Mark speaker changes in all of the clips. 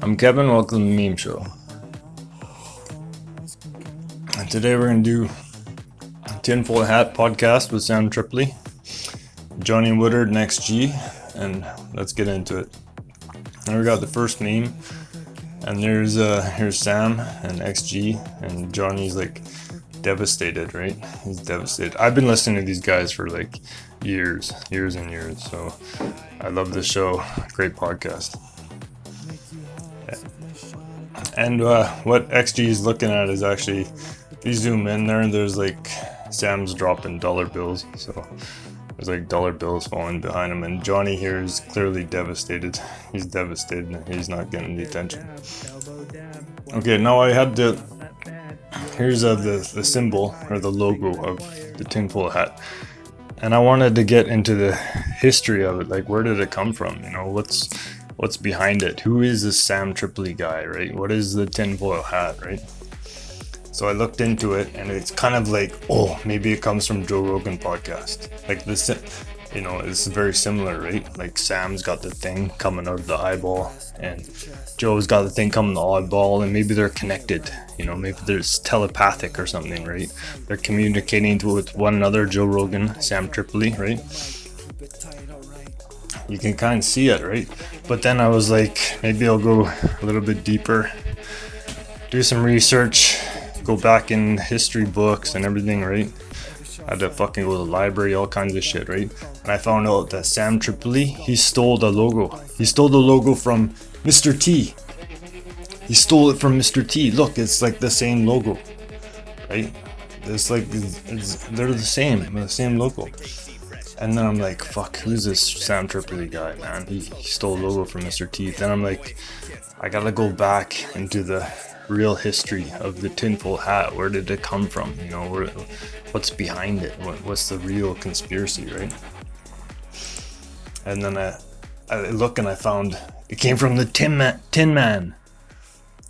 Speaker 1: I'm Kevin, welcome to the Meme Show. And today we're going to do a Tinfoil Hat podcast with Sam Tripoli, Johnny Woodard and XG, and let's get into it. Now we got the first meme, and here's Sam and XG, and Johnny's like devastated, right? He's devastated. I've been listening to these guys for like years and years, so I love this show. Great podcast. And what XG is looking at is actually, if you zoom in there, there's like Sam's dropping dollar bills, so there's like dollar bills falling behind him, and Johnny here is clearly devastated. He's devastated. He's not getting the attention. Okay, now I had to. Here's the symbol or the logo of the tinfoil hat, and I wanted to get into the history of it. Like, where did it come from? You know, what's behind it? Who is this Sam Tripoli guy, right? What is the tinfoil hat, right? So I looked into it, and it's kind of like, oh, maybe it comes from Joe Rogan podcast. Like this, you know, it's very similar, right? Like Sam's got the thing coming out of the eyeball, and Joe's got the thing coming out of the eyeball, and maybe they're connected. You know, maybe there's telepathic or something, right? They're communicating with one another. Joe Rogan, Sam Tripoli, right? You can kind of see it, right? But then I was like, maybe I'll go a little bit deeper, do some research, go back in history books and everything, right? I had to fucking go to the library, all kinds of shit, right? And I found out that Sam Tripoli, he stole the logo. He stole the logo from Mr. T. He stole it from Mr. T. Look, it's like the same logo, right? It's like, they're the same logo. And then I'm like, fuck, who's this Sam Tripoli guy, man? He stole a logo from Mr. T. Then I'm like, I gotta go back into the real history of the tinfoil hat. Where did it come from? You know, what's behind it? What's the real conspiracy, right? And then I look and I found it came from the Tin Man.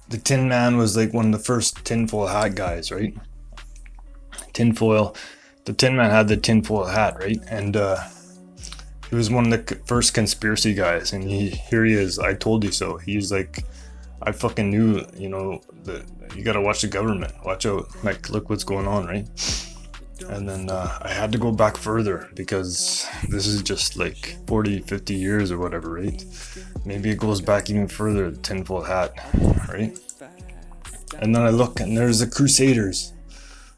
Speaker 1: The Tin Man was like one of the first tinfoil hat guys, right? The Tin Man had the tinfoil hat, right? And he was one of the first conspiracy guys. And here he is. I told you so. He's like, I fucking knew, you know, that you gotta watch the government. Watch out. Like, look what's going on, right? And then I had to go back further because this is just like 40, 50 years or whatever, right? Maybe it goes back even further, the tinfoil hat, right? And then I look and there's the Crusaders.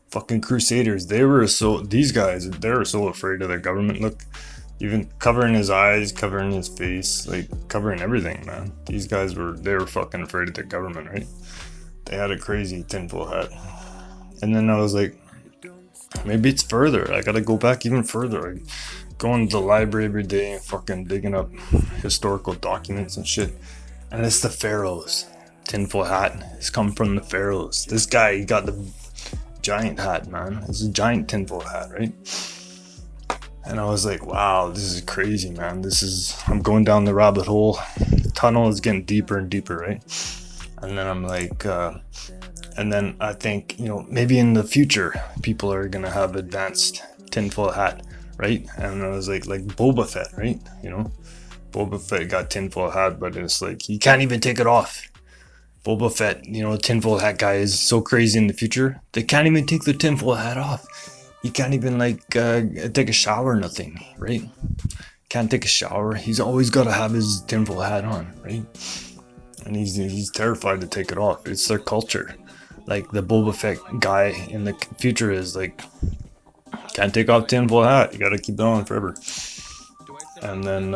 Speaker 1: Fucking Crusaders. These guys, they were so afraid of the government. Look, even covering his eyes, covering his face, like covering everything, man. These guys they were fucking afraid of the government, right? They had a crazy tinfoil hat. And then I was like, maybe it's further. I gotta go back even further. I go into the library every day and fucking digging up historical documents and shit. And it's the pharaohs. Tinfoil hat has come from the pharaohs. This guy, he got the giant hat, man. It's a giant tinfoil hat, right? And I was like, wow, this is crazy, man. I'm going down the rabbit hole. The tunnel is getting deeper and deeper, right? And then I'm like, and then I think, you know, maybe in the future, people are going to have advanced tinfoil hat, right? And I was like Boba Fett, right? You know, Boba Fett got tinfoil hat, but it's like, he can't even take it off. Boba Fett, you know, tinfoil hat guy is so crazy in the future. They can't even take the tinfoil hat off. He can't even take a shower or nothing, right? Can't take a shower. He's always got to have his tinfoil hat on, right? And he's terrified to take it off. It's their culture. Like the Boba Fett guy in the future is like, can't take off tinfoil hat. You got to keep it on forever. And then,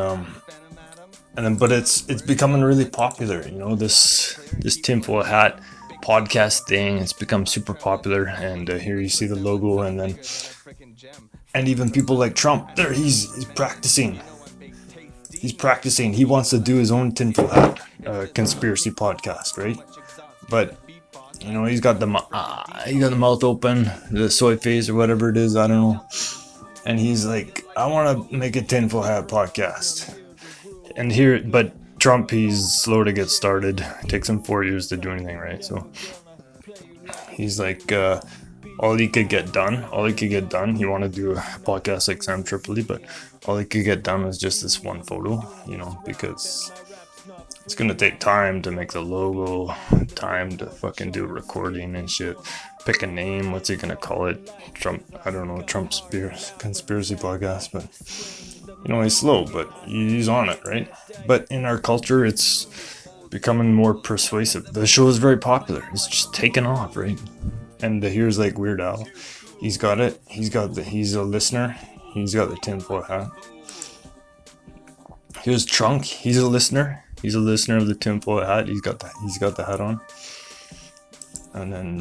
Speaker 1: but it's becoming really popular. You know, this tinfoil hat podcast thing, it's become super popular. And here you see the logo, and even people like Trump, there he's practicing. He wants to do his own tinfoil hat conspiracy podcast, right? But you know, he's got the mouth open, the soy face or whatever it is, I don't know. And he's like, I want to make a tinfoil hat podcast. But Trump, he's slow to get started. It takes him 4 years to do anything, right? So he's like, all he could get done, he wanted to do a podcast like Sam Tripoli, but all he could get done was just this one photo, you know, because It's gonna take time to make the logo, time to fucking do recording and shit. Pick a name. What's he gonna call it? Trump. I don't know. Trump conspiracy podcast. But he's slow, but he's on it, right? But in our culture, it's becoming more persuasive. The show is very popular. It's just taken off, right? And here's like Weird Al. He's got it. He's a listener. He's got the tinfoil hat. Here's Trunk. He's a listener. He's a listener of the tinfoil hat. He's got the hat on. And then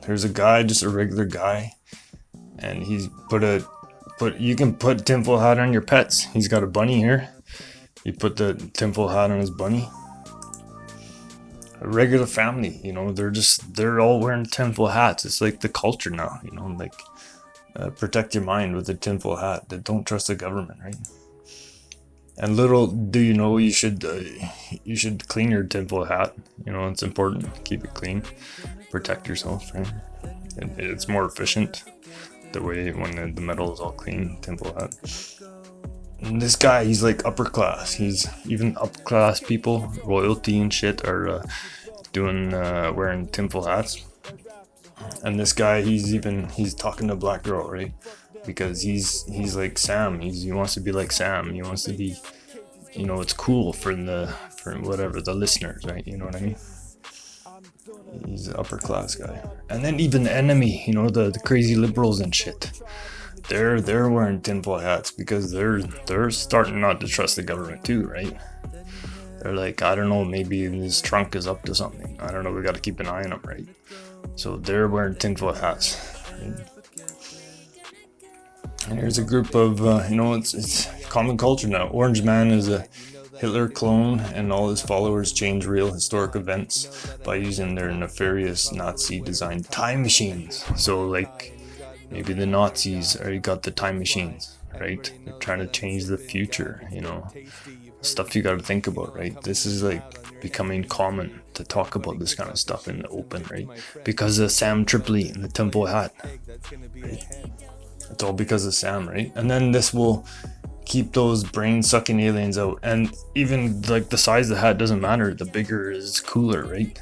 Speaker 1: there's a guy, just a regular guy, and he's you can put tinfoil hat on your pets. He's got a bunny here. You put the tinfoil hat on his bunny. A regular family, they're all wearing tinfoil hats. It's like the culture now, protect your mind with a tinfoil hat. Don't trust the government, right? And little do you know, you should clean your tinfoil hat. It's important. Keep it clean. Protect yourself, right? It's more efficient the way when the metal is all clean, tinfoil hat. And this guy, he's like upper class. He's even upper class people, royalty and shit, are wearing tinfoil hats. And this guy, he's talking to a black girl, right? Because he's like Sam. He wants to be like Sam. He wants to be, it's cool for whatever the listeners, right? You know what I mean? He's an upper class guy. And then even the enemy, the crazy liberals and shit. They're wearing tinfoil hats because they're starting not to trust the government too, right? They're like, I don't know, maybe this Trump is up to something. I don't know, we got to keep an eye on him, right? So they're wearing tinfoil hats, right? And here's a group of, it's common culture now. Orange Man is a Hitler clone, and all his followers change real historic events by using their nefarious Nazi-designed time machines. So, like, maybe the Nazis already got the time machines, right? They're trying to change the future, Stuff you gotta think about, right? This is, like, becoming common to talk about this kind of stuff in the open, right? Because of Sam Tripoli and the tinfoil hat, right? It's all because of Sam, right? And then this will keep those brain-sucking aliens out. And even, like, the size of the hat doesn't matter. The bigger is cooler, right?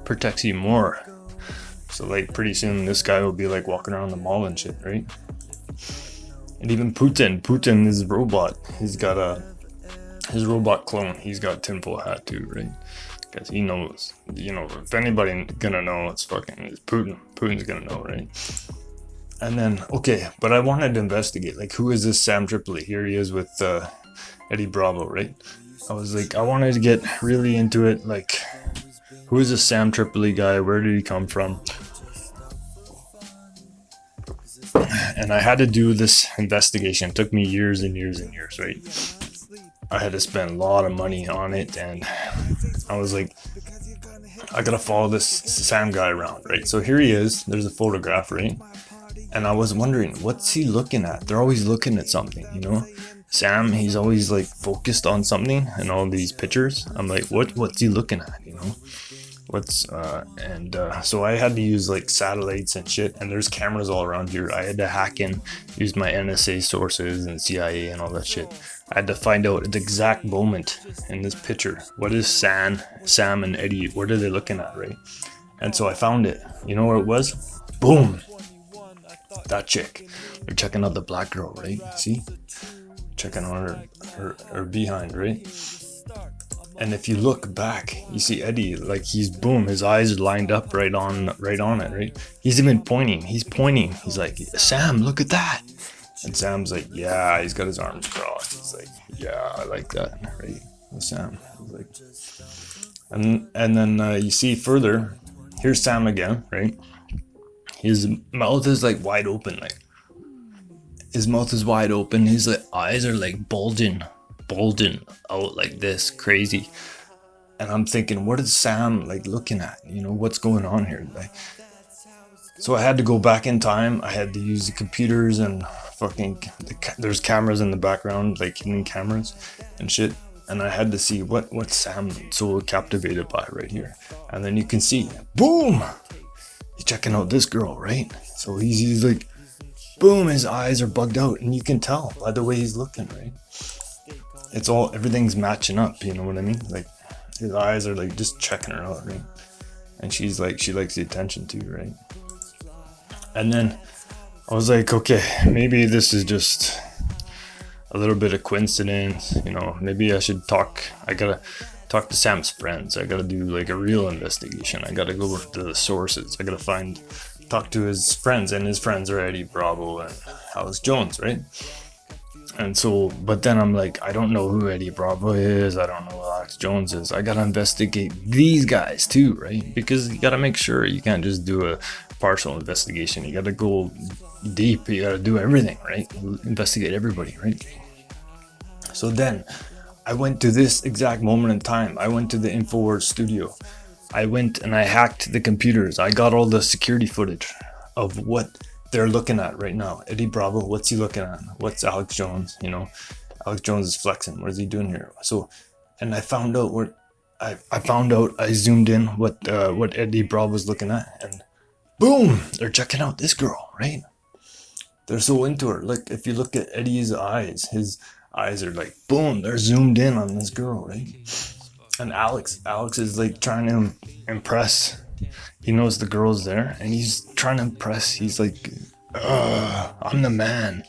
Speaker 1: Protects you more. So, like, pretty soon this guy will be, like, walking around the mall and shit, right? And even Putin is a robot. He's got his robot clone. He's got a tinfoil hat too, right? Because he knows, if anybody gonna know, it's Putin. Putin's gonna know, right? And then, okay, but I wanted to investigate, like, who is this Sam Tripoli? Here he is with Eddie Bravo, right? I wanted to get really into it, like, who is this Sam Tripoli guy? Where did he come from? And I had to do this investigation. It took me years and years and years, right? I had to spend a lot of money on it, and I was like, I gotta follow this Sam guy around, right? So here he is. There's a photograph, right? And I was wondering, what's he looking at? They're always looking at something, Sam, he's always like focused on something in all these pictures. I'm like, what's he looking at, So I had to use like satellites and shit, and there's cameras all around here. I had to hack in, use my NSA sources and CIA and all that shit. I had to find out at the exact moment in this picture, what is Sam and Eddie, what are they looking at, right? And so I found it. You know what it was? Boom! That chick. They're checking out the black girl, right? See? Checking on her behind, right? And if you look back, you see Eddie, like his eyes are lined up right on it, right? He's even pointing. He's pointing. He's like, Sam, look at that. And Sam's like, yeah, he's got his arms crossed. He's like, yeah, I like that, right? And Sam, like, and then you see further, here's Sam again, right? His mouth is like wide open, like his mouth is wide open. His eyes are like bulging out like this, crazy. And I'm thinking, what is Sam like looking at? What's going on here? So I had to go back in time. I had to use the computers and there's cameras in the background, like hidden cameras and shit. And I had to see what Sam's so captivated by right here. And then you can see, boom! He's checking out this girl, right? So he's like, boom, his eyes are bugged out, and you can tell by the way he's looking, right? Everything's matching up, you know what I mean? Like, his eyes are like just checking her out, right? And she's like, she likes the attention too, right? And then I was like, okay, maybe this is just a little bit of coincidence, you know. Maybe I should talk. I gotta talk to Sam's friends. I gotta do like a real investigation. I gotta go to the sources. I gotta talk to his friends, and his friends are Eddie Bravo and Alex Jones, right? And so, but then I'm like, I don't know who Eddie Bravo is. I don't know who Alex Jones is. I gotta investigate these guys too, right? Because you gotta make sure you can't just do a partial investigation. You gotta go deep. You gotta do everything, right? Investigate everybody, right? So then I went to this exact moment in time. I went to the InfoWars studio. I went and I hacked the computers. I got all the security footage of what they're looking at right now. Eddie Bravo, what's he looking at? What's Alex Jones? You know, Alex Jones is flexing. What is he doing here? So, and I found out what I zoomed in what Eddie Bravo was looking at, and boom, they're checking out this girl, right? They're so into her. Like, if you look at Eddie's eyes, his eyes are like, boom, they're zoomed in on this girl, right? And Alex is like trying to impress. He knows the girl's there, and he's trying to impress. He's like, I'm the man.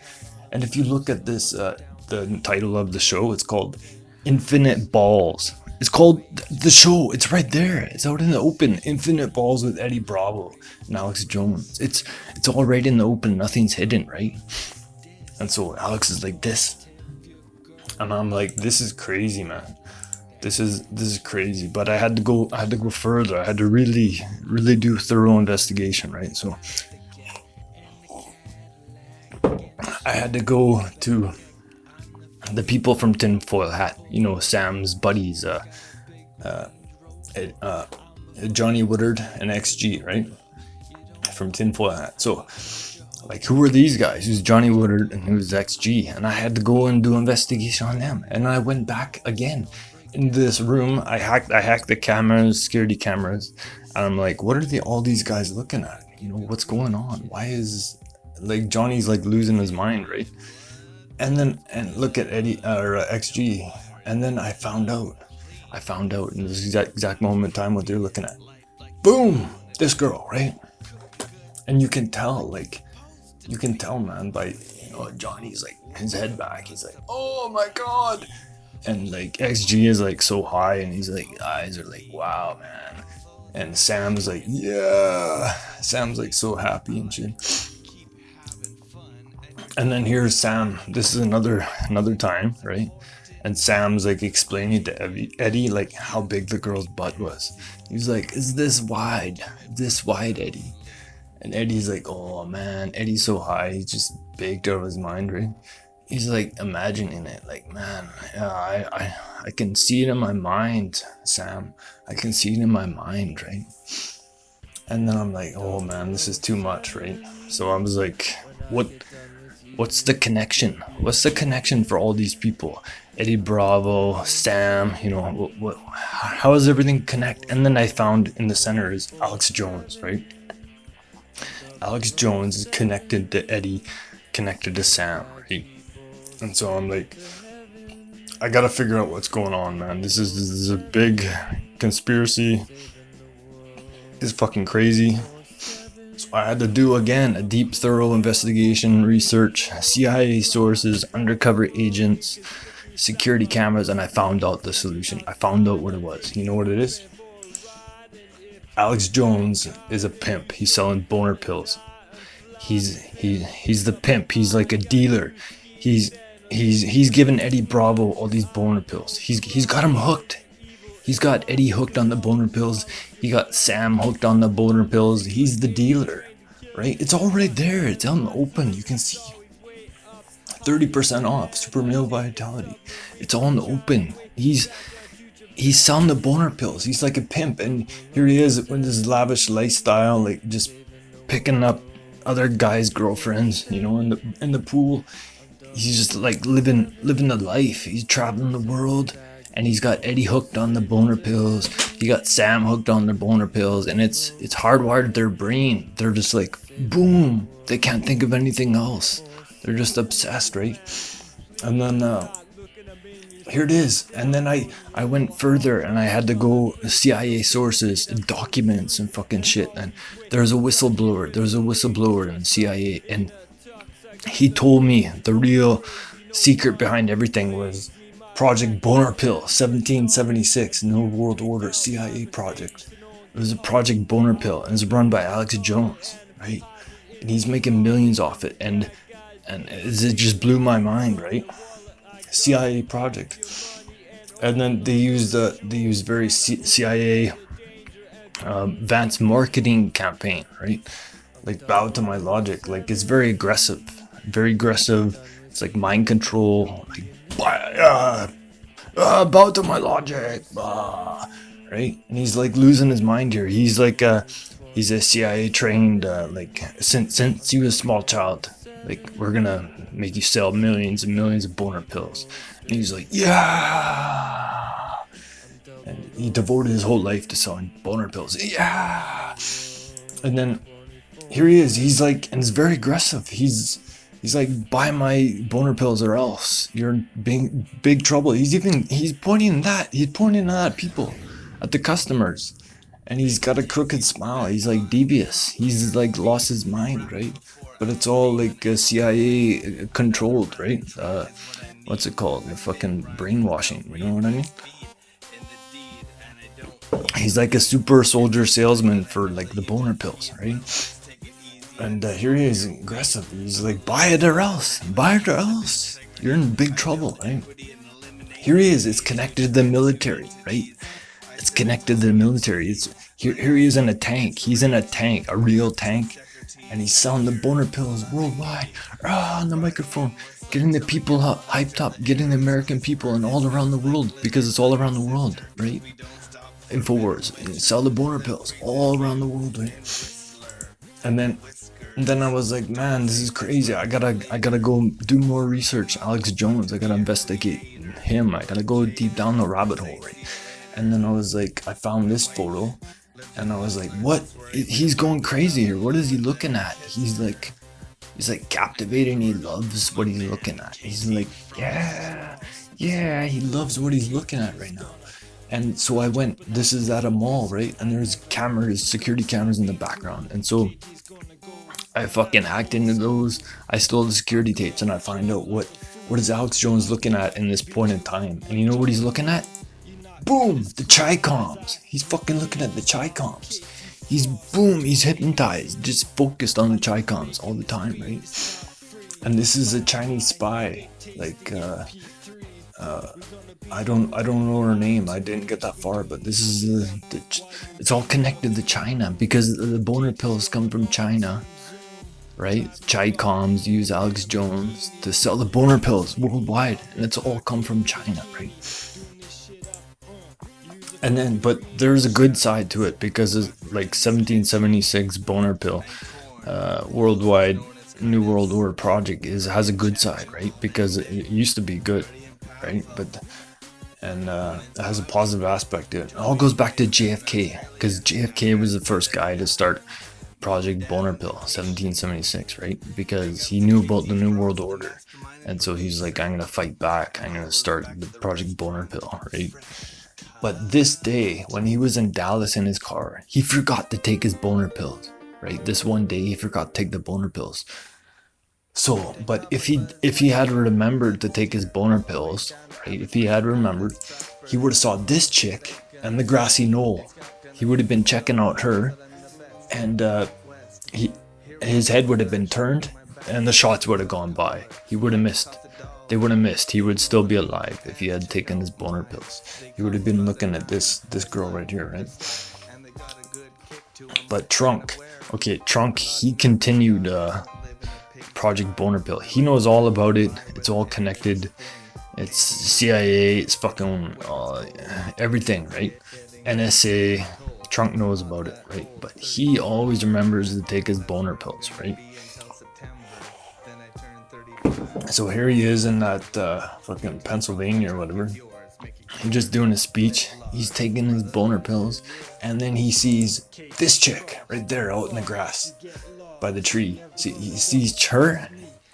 Speaker 1: And if you look at this, the title of the show, it's called Infinite Balls. It's called the show. It's right there. It's out in the open. Infinite Balls with Eddie Bravo and Alex Jones. It's all right in the open. Nothing's hidden, right? And so Alex is like this, and I'm like, this is crazy, man. This is crazy. But I had to go further. I had to really do thorough investigation, right? So I had to go to the people from Tinfoil Hat, you know, Sam's buddies, Johnny Woodard and XG, right? From Tinfoil Hat. So, like, who are these guys? Who's Johnny Woodard and who's XG? And I had to go and do investigation on them. And I went back again in this room. I hacked the cameras, security cameras, and I'm like, what are all these guys looking at? You know, what's going on? Why is, like, Johnny's like losing his mind, right? And look at Eddie or XG, and then I found out in this exact moment in time what they're looking at. Boom, this girl, right? And you can tell, man, by, you know, Johnny's like, his head back, he's like, oh my god. And like XG is like so high, and he's like, eyes are like, wow, man. And Sam's like, yeah. Sam's like so happy and shit. And then here's Sam. This is another time, right? And Sam's like explaining to Eddie like how big the girl's butt was. He's like, is this wide, Eddie? And Eddie's like, oh man, Eddie's so high, he's just baked out of his mind, right? He's like imagining it, like, man, yeah, I can see it in my mind, Sam. I can see it in my mind, right? And then I'm like, oh man, this is too much, right? So I was like, what's the connection? What's the connection for all these people? Eddie Bravo, Sam, you know, how does everything connect? And then I found in the center is Alex Jones, right? Alex Jones is connected to Eddie, connected to Sam, right? And so I'm like, I gotta figure out what's going on, man. This is a big conspiracy. It's fucking crazy. So I had to do again a deep, thorough investigation, research, CIA sources, undercover agents, security cameras, and I found out the solution. I found out what it was. You know what it is? Alex Jones is a pimp. He's selling boner pills. He's the pimp. He's like a dealer. He's given Eddie Bravo all these boner pills. He's got him hooked. He's got Eddie hooked on the boner pills. He got Sam hooked on the boner pills. He's the dealer, right? It's all right there. It's out in the open. You can see 30% off. Super male vitality. It's all in the open. He's selling the boner pills. He's like a pimp, and here he is with this lavish lifestyle, like just picking up other guys' girlfriends, you know, in the pool. He's just like living the life. He's traveling the world, and he's got Eddie hooked on the boner pills. He got Sam hooked on their boner pills, and it's hardwired their brain. They're just like, boom. They can't think of anything else. They're just obsessed, right? And then here it is. And then I went further and I had to go CIA sources and documents and fucking shit. And there's a whistleblower in CIA, and he told me the real secret behind everything was Project Boner Pill 1776, New World Order CIA project. It was a Project Boner Pill, and it's run by Alex Jones, right? And he's making millions off it, and it just blew my mind, right? CIA project. And then they used very CIA advanced marketing campaign, right? Like, bow to my logic. Like, it's very aggressive. It's like mind control. Like, bow to my logic. Right? And he's like losing his mind here. He's like he's a CIA trained like since he was a small child. Like, we're gonna make you sell millions and millions of boner pills. And he's like, yeah. And he devoted his whole life to selling boner pills. Yeah. And then here he is. He's like, and it's very aggressive. He's like, buy my boner pills or else you're in big trouble. He's pointing at people, at the customers. And he's got a crooked smile. He's like devious. He's like lost his mind, right? But it's all like CIA controlled, right? What's it called? The fucking brainwashing. You know what I mean? He's like a super soldier salesman for like the boner pills, right? And here he is, aggressive. He's like, buy it or else. You're in big trouble, right? Here he is. It's connected to the military, right? It's connected to the military. Here he is in a tank. He's in a tank, a real tank. And he's selling the boner pills worldwide. On the microphone. Getting the people hyped up. Getting the American people and all around the world. Because it's all around the world, right? InfoWars. Sell the boner pills all around the world, right? And then I was like, man, this is crazy. I gotta go do more research. Alex Jones. I gotta investigate him. I gotta go deep down the rabbit hole, right? And then I was like, I found this photo. And I was like, what? He's going crazy here. What is he looking at? He's like captivating. He loves what he's looking at. He's like, yeah, he loves what he's looking at right now. And so I went, this is at a mall, right? And there's security cameras in the background. And so I fucking hacked into those. I stole the security tapes and I find out what is Alex Jones looking at in this point in time. And you know what he's looking at? Boom, the Chi-Coms. He's fucking looking at the Chi-Coms. He's hypnotized, just focused on the Chi-Coms all the time, right? And this is a Chinese spy. Like, I don't know her name. I didn't get that far, but this is it's all connected to China because the boner pills come from China, right? Chi-Coms use Alex Jones to sell the boner pills worldwide, and it's all come from China, right? And then, but there's a good side to it because it's like 1776 boner pill, worldwide New World Order project has a good side, right? Because it used to be good, right? But it has a positive aspect to it. It all goes back to JFK because JFK was the first guy to start Project Boner Pill 1776, right? Because he knew about the New World Order, and so he's like, I'm gonna fight back. I'm gonna start the Project Boner Pill, right? But this day, when he was in Dallas in his car, he forgot to take his boner pills, right? This one day, he forgot to take the boner pills. So, but if he had remembered to take his boner pills, right? If he had remembered, he would have saw this chick and the grassy knoll. He would have been checking out her, and his head would have been turned, and the shots would have gone by. He would have missed. They would have missed. He would still be alive if he had taken his boner pills. He would have been looking at this girl right here, right? But Trunk, he continued Project Boner Pill. He knows all about it. It's all connected. It's CIA. It's fucking everything, right? NSA. Trunk knows about it, right? But he always remembers to take his boner pills, right? So here he is in that fucking Pennsylvania or whatever. He's just doing a speech. He's taking his boner pills, and then he sees this chick right there out in the grass by the tree. See, he sees her.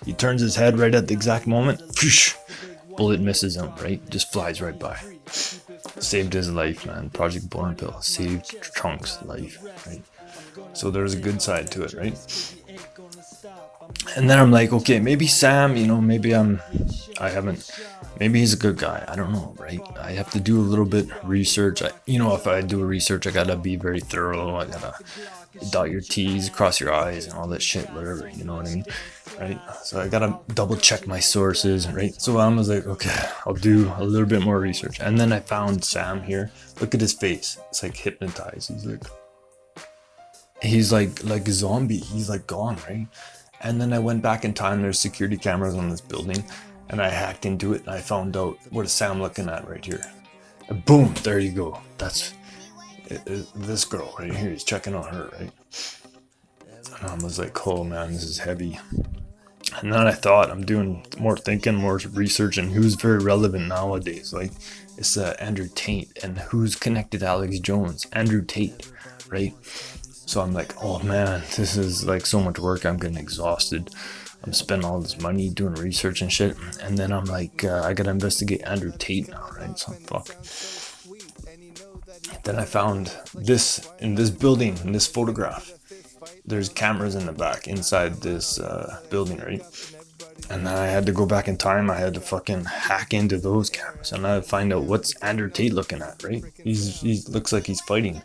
Speaker 1: He turns his head right at the exact moment. bullet misses him, right? Just flies right by. Saved his life, man. Project Boner Pill saved Trunk's life, right? So there's a good side to it, right? And then I'm like, okay, maybe Sam, maybe maybe he's a good guy. I don't know, right? I have to do a little bit research. If I do research, I gotta be very thorough. I gotta dot your T's, cross your I's, and all that shit, whatever, you know what I mean? Right? So I gotta double check my sources, right? So I was like, okay, I'll do a little bit more research. And then I found Sam here. Look at his face. It's like hypnotized. He's like a zombie. He's like gone, right? And then I went back in time. There's security cameras on this building, and I hacked into it, and I found out what is Sam looking at right here. And boom, there you go. That's this girl right here. He's checking on her, right? And I was like, oh man, this is heavy. And then I thought, I'm doing more thinking, more research, and who's very relevant nowadays. Like, it's Andrew Tate, and who's connected to Alex Jones? Andrew Tate, right? So I'm like, oh man, this is like so much work. I'm getting exhausted. I'm spending all this money doing research and shit. And then I'm like, I gotta investigate Andrew Tate now, right? So fuck. Then I found this in this building, in this photograph. There's cameras in the back inside this building, right? And then I had to go back in time. I had to fucking hack into those cameras, and I had to find out what's Andrew Tate looking at, right? He looks like he's fighting.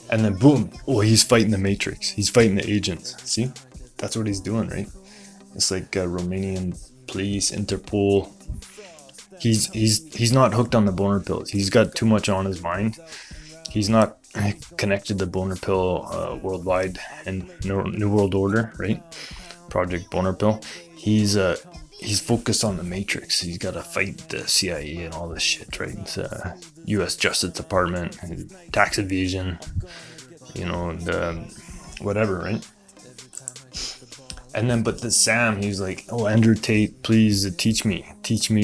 Speaker 1: And then boom, he's fighting the Matrix. He's fighting the agents. See? That's what he's doing, right? It's like Romanian police, Interpol. He's not hooked on the boner pills. He's got too much on his mind. He's not connected to boner pill worldwide and New World Order, right? Project Boner Pill. He's focused on the Matrix. He's got to fight the CIA and all this shit, right? It's, U.S. Justice Department, tax evasion, the whatever, right? And then, but the Sam, he's like, oh, Andrew Tate, please teach me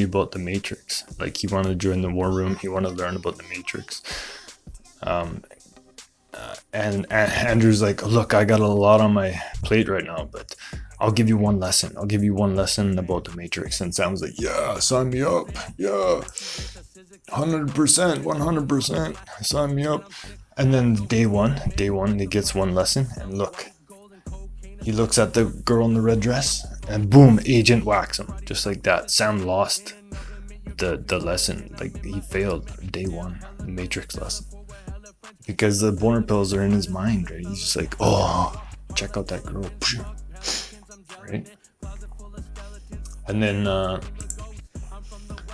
Speaker 1: about the Matrix. Like, he wanted to join the war room. He wanted to learn about the Matrix. And Andrew's like, look, I got a lot on my plate right now, but I'll give you one lesson. I'll give you one lesson about the Matrix. And Sam's like, yeah, sign me up. Yeah, 100%, sign me up. And then day one, he gets one lesson. And look, he looks at the girl in the red dress, and boom, agent whacks him. Just like that. Sam lost the lesson. Like, he failed day one, the Matrix lesson. Because the boner pills are in his mind, right? He's just like, oh, check out that girl. Right? And then,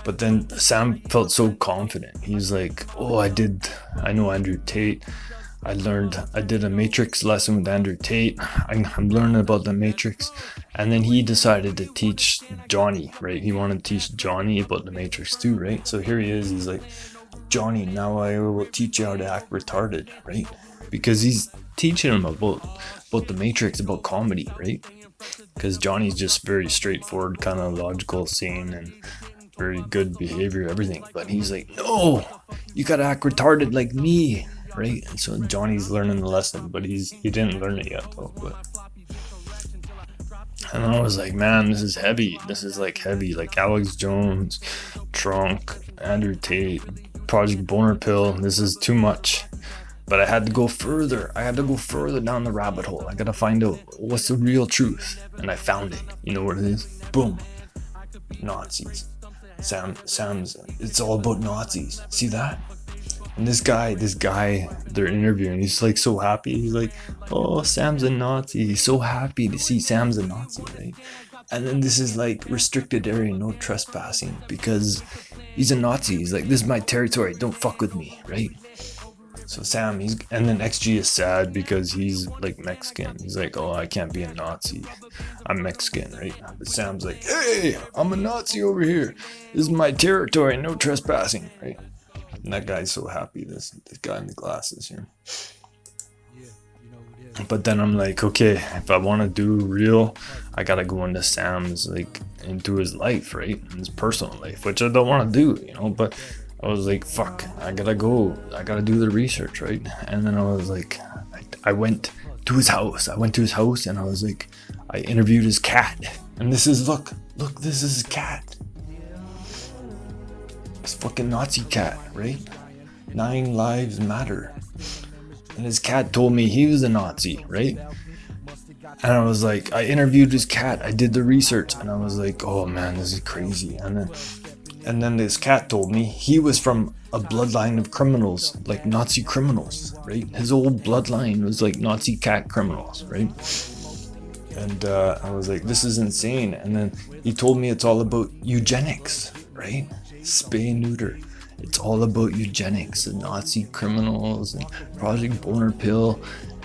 Speaker 1: but then Sam felt so confident. He's like, oh, I know Andrew Tate. I did a Matrix lesson with Andrew Tate. I'm learning about the Matrix. And then he decided to teach Johnny, right? He wanted to teach Johnny about the Matrix too, right? So here he is. He's like, Johnny, now I will teach you how to act retarded, right? Because he's teaching him about the Matrix, about comedy, right? Because Johnny's just very straightforward, kind of logical, sane, and very good behavior, everything. But he's like, no, you gotta act retarded like me, right? And so Johnny's learning the lesson, but he didn't learn it yet, though. And I was like, man, this is heavy. This is like heavy. Like Alex Jones, Trunk, Andrew Tate, Project Boner Pill. This is too much. But I had to go further. I had to go further down the rabbit hole. I gotta find out what's the real truth. And I found it. You know what it is? Boom. Nazis. Sam's, it's all about Nazis. See that? And this guy, they're interviewing. He's like so happy. He's like, oh, Sam's a Nazi. He's so happy to see Sam's a Nazi, right? And then this is like restricted area, no trespassing, because he's a Nazi. He's like, this is my territory. Don't fuck with me, right? So Sam, and then XG is sad because he's like Mexican. He's like, oh, I can't be a Nazi. I'm Mexican, right? But Sam's like, hey, I'm a Nazi over here. This is my territory, no trespassing, right? And that guy's so happy, this guy in the glasses here. But then I'm like, okay, if I want to do real, I gotta go into Sam's, like, into his life, right? His personal life, which I don't want to do, but I was like, fuck, I gotta do the research, right? And then I was like, I went to his house. And I was like, I interviewed his cat. And this is, look, this is his cat. this fucking Nazi cat, right? 9 lives matter. And his cat told me he was a Nazi, right? And I was like, I interviewed his cat, I did the research, and I was like, oh man, this is crazy. And then this cat told me he was from a bloodline of criminals, like Nazi criminals, right? His old bloodline was like Nazi cat criminals, right? And I was like, this is insane. And then he told me it's all about eugenics, right? Spay and neuter. It's all about eugenics and Nazi criminals and Project Boner Pill.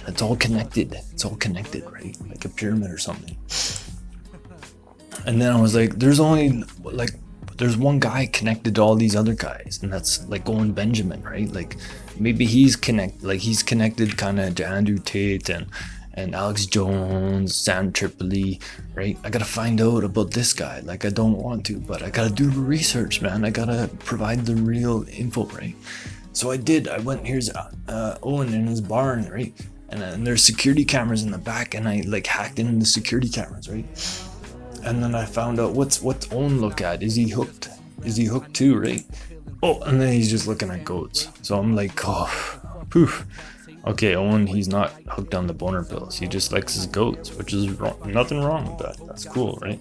Speaker 1: It's all connected. It's all connected, right? Like a pyramid or something. And then I was like, there's one guy connected to all these other guys, and that's like Owen Benjamin, right? Like maybe he's connected kind of to Andrew Tate and Alex Jones, Sam Tripoli, right? I gotta find out about this guy. Like I don't want to, but I gotta do the research, man. I gotta provide the real info, right? So I did. I went, here's Owen in his barn, right? And there's security cameras in the back, and I like hacked into the security cameras, right? And then I found out what's Owen look at. Is he hooked? Is he hooked too, right? Oh, and then he's just looking at goats. So I'm like, oh, poof. Okay, Owen, he's not hooked on the boner pills. He just likes his goats, which is wrong. Nothing wrong with that. That's cool, right?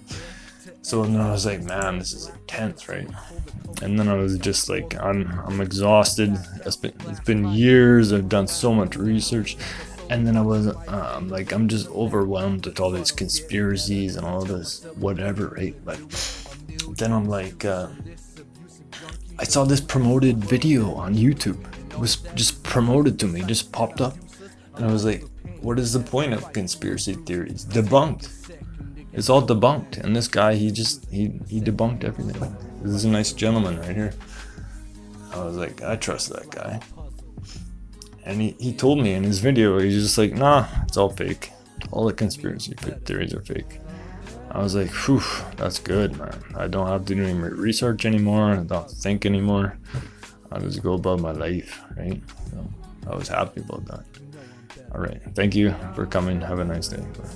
Speaker 1: So then I was like, man, this is intense, right? And then I was just like, I'm exhausted. It's been years. I've done so much research. And then I was I'm just overwhelmed with all these conspiracies and all this whatever, right? But then I'm like, I saw this promoted video on YouTube. It was just promoted to me, just popped up. And I was like, what is the point of conspiracy theories? Debunked. It's all debunked. And this guy, he debunked everything. This is a nice gentleman right here. I was like, I trust that guy. And he told me in his video, he's just like, nah, it's all fake. All the conspiracy theories are fake. I was like, whew, that's good, man. I don't have to do any research anymore. I don't have to think anymore. I'll just go about my life, right? So I was happy about that. All right. Thank you for coming. Have a nice day. Bye.